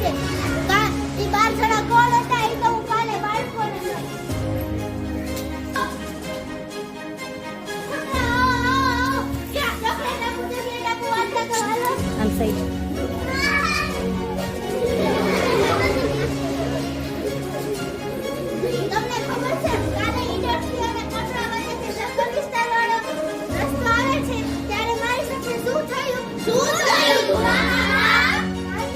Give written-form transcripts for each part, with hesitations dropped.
છે. ઈ 12 જણા કોણ હતા ઈ તો હું કાલે બાળકોને આમ સાઈડ તમને ખબર છે કાલે ઇન્ડસ્ટ્રી અને કચરા વચ્ચે જંગલ વિસ્તારવાળો રસ્તો આવે છે ત્યારે મારી સાથે શું થયું મારી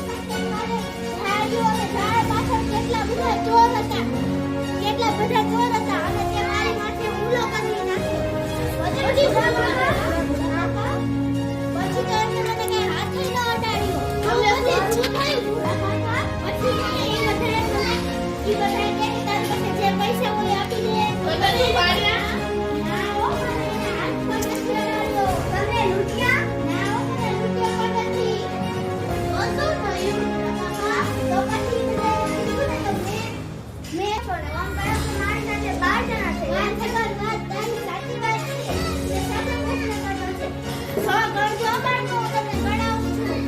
સાથે મારે ઝાડીઓ અને ઝાડ પાછળ કેટલા બધા ચોર હતા અને તે મારી માથે હુમલો કરી નાખ્યો. પછી તો એમને મને કઈ હાથે ન અડાડ્યો. પછી શું થયું પછી મને એ બધાએ કે તારી પાસે જે પૈસા હોય આપી દે. બધું પાડ્યા ના હો મને હાથ પર નથી અડાડ્યો. તમને લૂંટ્યા ના હો મને લૂંટ્યા પણ નથી. તો શું થયું બાપા? તો પછી મેં છોડે આમ કર્યો કે મારી સાથે 12 જણા છે. વાત તારી સાચી વાત છે. તે સાચો પ્રશ્ન કર્યો છે. ગણજો બાળકો હું તમને ગણાવું છું.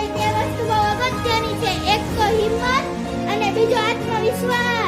2 વસ્તુ બહુ અગત્યની છે. એક તો હિંમત અને બીજો આત્મવિશ્વાસ.